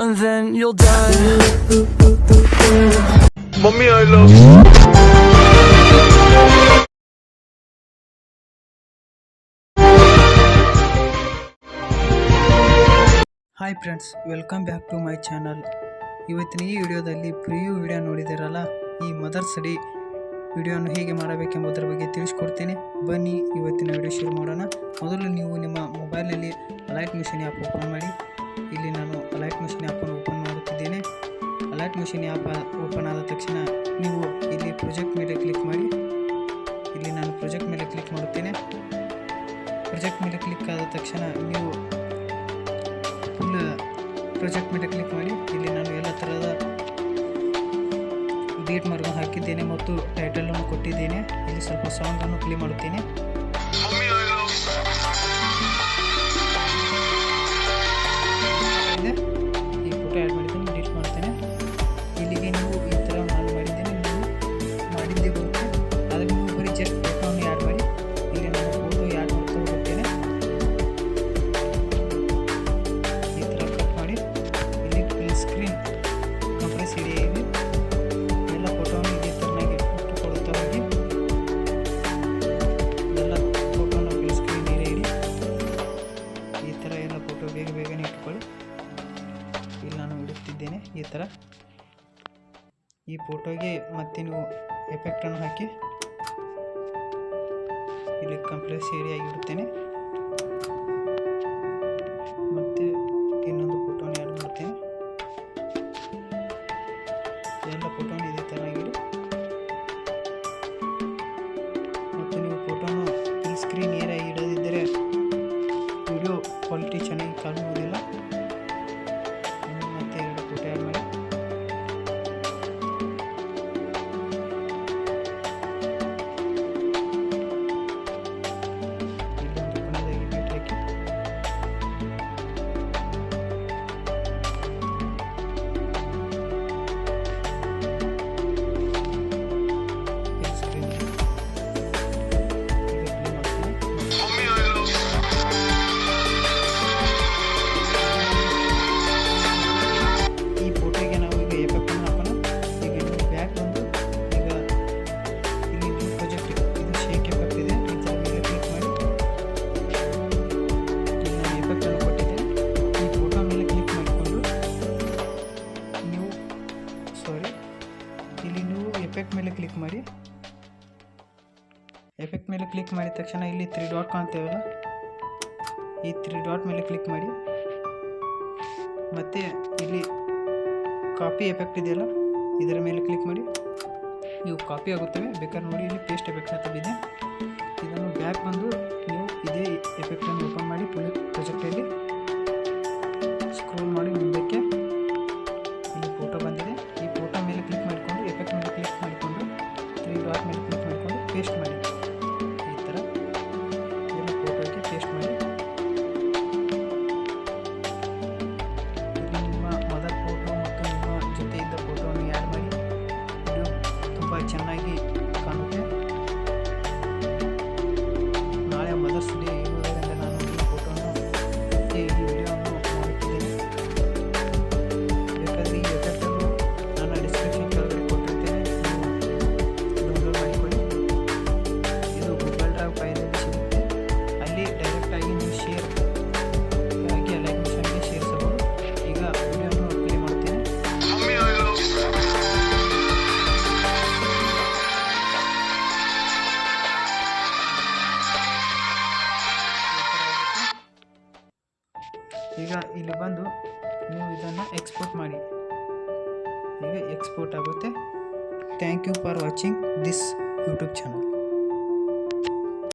and then you'll die. Mommy, I love you. Hi friends, welcome back to my channel. ಇವತ್ತಿನ ಈ ವಿಡಿಯೋದಲ್ಲಿ preview video ನೋಡಿದಿರಲ್ಲ, ಈ mother's day ವಿಡಿಯೋವನ್ನು ಹೇಗೆ ಮಾಡಬೇಕೆಂಬುದರ ಬಗ್ಗೆ ತಿಳಿಸ್ಕೊಡ್ತೀನಿ. ಬನ್ನಿ ಇವತ್ತಿನ ವಿಡಿಯೋ ಶುರು ಮಾಡೋಣ. ಮೊದಲು ನೀವು ನಿಮ್ಮ ಮೊಬೈಲ್ನಲ್ಲಿ ಅಲೈಟ್ ಮಿಷನ್ ಆ್ಯಪ್ ಓಪನ್ ಮಾಡಿ. ಇಲ್ಲಿ ನಾನು ಅಲೈಟ್ ಮಿಷನ್ ಆ್ಯಪನ್ನು ಓಪನ್ ಮಾಡುತ್ತಿದ್ದೇನೆ. ಅಲೈಟ್ ಮಿಷನ್ ಆ್ಯಪ್ ಓಪನ್ ಆದ ತಕ್ಷಣ ನೀವು ಇಲ್ಲಿ ಪ್ರೊಜೆಕ್ಟ್ ಮೇಲೆ ಕ್ಲಿಕ್ ಮಾಡಿ. ಇಲ್ಲಿ ನಾನು ಪ್ರೊಜೆಕ್ಟ್ ಮೇಲೆ ಕ್ಲಿಕ್ ಮಾಡುತ್ತೇನೆ. ಪ್ರೊಜೆಕ್ಟ್ ಮೇಲೆ ಕ್ಲಿಕ್ ಆದ ತಕ್ಷಣ ನೀವು ಫುಲ್ ಪ್ರೊಜೆಕ್ಟ್ ಮೇಲೆ ಕ್ಲಿಕ್ ಮಾಡಿ. ಇಲ್ಲಿ ನಾನು ಎಲ್ಲ ಥರದ ಡೇಟ್ ಮಾರ್ಕ್ ಹಾಕಿದ್ದೇನೆ ಮತ್ತು ಟೈಟಲನ್ನು ಕೊಟ್ಟಿದ್ದೇನೆ. ಇಲ್ಲಿ ಸ್ವಲ್ಪ ಸಾಂಗನ್ನು ಪ್ಲೇ ಮಾಡುತ್ತೇನೆ. ಈ ಫೋಟೋ ಆ್ಯಡ್ ಮಾಡಿದ್ದೇನೆ, ಡಿಲೀಟ್ ಮಾಡ್ತೇನೆ. ಇಲ್ಲಿಗೆ ನೀವು ಈ ಥರ ನಾನು ಮಾಡಿದ್ದೇನೆ, ನೀವು ಮಾಡಿದ್ದೇ ಬರುತ್ತೆ. ಆದರೆ ನೀವು ಬರೀ ಜಸ್ಟ್ ಫೋಟೋವನ್ನು ಆ್ಯಡ್ ಮಾಡಿ. ಇಲ್ಲಿ ನಾನು ಫೋಟೋ ಆ್ಯಡ್ ಮಾಡ್ತಾ ಹೋಗುತ್ತೇನೆ. ಈ ಥರ ಕಟ್ ಮಾಡಿ ಇಲ್ಲಿ ಫುಲ್ ಸ್ಕ್ರೀನ್ ಕಂಪ್ರೆಸ್ ಇದೆ. ಎಲ್ಲ ಫೋಟೋವನ್ನು ಇದೇ ಥರನಾಗಿ ಇಟ್ಟುಕೊಡುತ್ತಾ ಹೋಗಿ. ಎಲ್ಲ ಫೋಟೋನ ಫುಲ್ ಸ್ಕ್ರೀನ್ ಇದೆ ಇಡಿ. ಈ ಥರ ಎಲ್ಲ ಫೋಟೋ ಬೇಗನೆ ಇಟ್ಟುಕೊಳ್ಳಿ. ಇಲ್ಲಿ ನಾನು ಇಡುತ್ತಿದ್ದೇನೆ ಈ ಥರ. ಈ ಫೋಟೋಗೆ ಮತ್ತೆ ನೀವು ಎಫೆಕ್ಟನ್ನು ಹಾಕಿ ಇಲ್ಲಿ ಕಂಪ್ರೆಸ್ ಏರಿಯಾಗಿ ಇಡುತ್ತೇನೆ. ಮತ್ತು ಇನ್ನೊಂದು ಫೋಟೋನ ಆ್ಯಡ್ ಮಾಡ್ತೇನೆ. ಎಲ್ಲ ಫೋಟೋನ ಇದೇ ಥರನಾಗಿಡಿ. ಮತ್ತು ನೀವು ಫೋಟೋನು ಫುಲ್ ಸ್ಕ್ರೀನ್ ಏರಿಯಾಗಿ ಇಡದಿದ್ದರೆ ವಿಡಿಯೋ ಕ್ವಾಲಿಟಿ ಚೆನ್ನಾಗಿ ಕಾಣುವುದಿಲ್ಲ. ಮತ್ತೆ ಎರಡು ಫೋಟೋ ಆ್ಯಡ್ ಮಾಡಿ. ಇಲ್ಲೊಂದು ಕೊನೆಯದಾಗಿ ಬೀಟ್ ಹಾಕಿ. ಈ ಫೋಟೋಗೆ ನಾವು ಈಗ ಎಫೆಕ್ಟನ್ನು ಹಾಕೋಣ. ಈಗ ನೀವು ಬ್ಯಾಕ್ ಬಂದು ಈಗ ಇಲ್ಲಿ ನ್ಯೂ ಪ್ರಾಜೆಕ್ಟ್ ಇದು ಶೇಕ್ ಎಫೆಕ್ಟ್ ಇದೆ. ಇದರ ಮೇಲೆ ಕ್ಲಿಕ್ ಮಾಡಿ. ಇಲ್ಲಿ ನಾನು ಎಫೆಕ್ಟನ್ನು ಕೊಟ್ಟಿದ್ದೇನೆ. ಈ ಫೋಟೋ ಮೇಲೆ ಕ್ಲಿಕ್ ಮಾಡಿಕೊಂಡು ಇಲ್ಲಿ ನೀವು ಎಫೆಕ್ಟ್ ಮೇಲೆ ಕ್ಲಿಕ್ ಮಾಡಿ. ಎಫೆಕ್ಟ್ ಮೇಲೆ ಕ್ಲಿಕ್ ಮಾಡಿದ ತಕ್ಷಣ ಇಲ್ಲಿ 3 ಡಾಟ್ ಕಾಣ್ತೇವಲ್ಲ, ಈ 3 ಡಾಟ್ ಮೇಲೆ ಕ್ಲಿಕ್ ಮಾಡಿ. ಮತ್ತು ಇಲ್ಲಿ ಕಾಪಿ ಎಫೆಕ್ಟ್ ಇದೆಯಲ್ಲ, ಇದರ ಮೇಲೆ ಕ್ಲಿಕ್ ಮಾಡಿ. ಇವು ಕಾಪಿ ಆಗುತ್ತವೆ, ಬೇಕಾದ್ರೆ ನೋಡಿ. ಇಲ್ಲಿ ಪೇಸ್ಟ್ ಎಫೆಕ್ಟ್ ಅಂತ ಇದೆ. ಇದನ್ನು ಬ್ಯಾಕ್ ಬಂದು ನೀವು ಇದೇ ಎಫೆಕ್ಟನ್ನು ಓಪನ್ ಮಾಡಿ. ಪ್ರಾಜೆಕ್ಟಲ್ಲಿ ಸ್ಕ್ರೋಲ್ ಮಾಡಿ ಮುಂದಕ್ಕೆ. ಇಲ್ಲಿ ಫೋಟೋ ಬಂದಿದೆ. ಈ ಫೋಟೋ ಮೇಲೆ ಕ್ಲಿಕ್ ಮಾಡಿಕೊಂಡು ಎಫೆಕ್ಟ್ ಮೇಲೆ ಕ್ಲಿಕ್ ಮಾಡಿಕೊಂಡು 3 ಡಾಟ್ ಮೇಲೆ ಕ್ಲಿಕ್ ಮಾಡಿಕೊಂಡು ಪೇಸ್ಟ್ ಮಾಡಿ. ಈ ಥರ ಎಲ್ಲ ಫೋಟೋಗೆ ಪೇಸ್ಟ್ ಮಾಡಿ. ಇಲ್ಲಿ ನಿಮ್ಮ ಮದರ್ ಫೋಟೋ ಮತ್ತು ನಿಮ್ಮ ಜೊತೆ ಇದ್ದ ಫೋಟೋವನ್ನು ಆ್ಯಡ್ ಮಾಡಿ. ಇದು ತುಂಬ ಚೆನ್ನಾಗಿ ಕಾಣುತ್ತೆ. ನಾಳೆ ಮದರ್ಸ್ ಡೇ ಇರುವುದರಿಂದ ನಾನು ಈ ಫೋಟೋವನ್ನು ಈ ವಿಡಿಯೋವನ್ನು ಮಾಡುತ್ತಿದ್ದೇನೆ. ಬೇಕಾದರೆ ಈ ಎಫೆಕ್ಟನ್ನು ನಾನು ಡಿಸ್ಕ್ರಿಪ್ಷನ್ ಕೆಳಗಡೆ ಕೊಟ್ಟಿರ್ತೇನೆ, ನೀವು ಡೌನ್ಲೋಡ್ ಮಾಡಿಕೊಳ್ಳಿ. ಇದು ಗೂಗಲ್ ಡ್ರೈವ್ ಫೈಲಲ್ಲಿ ಸಿಗುತ್ತೆ. ಅಲ್ಲಿ ಡೈರೆಕ್ಟಾಗಿ ನೀವು ಶೇರ್ ಆಗಿ ಅಲೈಟ್ ಮಿಷನ್ಗೆ ಸೇರಿಸಬಹುದು. ಈಗ ವಿಡಿಯೋವನ್ನು ಪ್ಲೇ ಮಾಡ್ತೇನೆ. ಈಗ ಇಲ್ಲಿ ಬಂದು ನೀವು ಇದನ್ನು ಎಕ್ಸ್ಪೋರ್ಟ್ ಮಾಡಿ. ಈಗ ಎಕ್ಸ್ಪೋರ್ಟ್ ಆಗುತ್ತೆ. Thank you for watching this YouTube channel.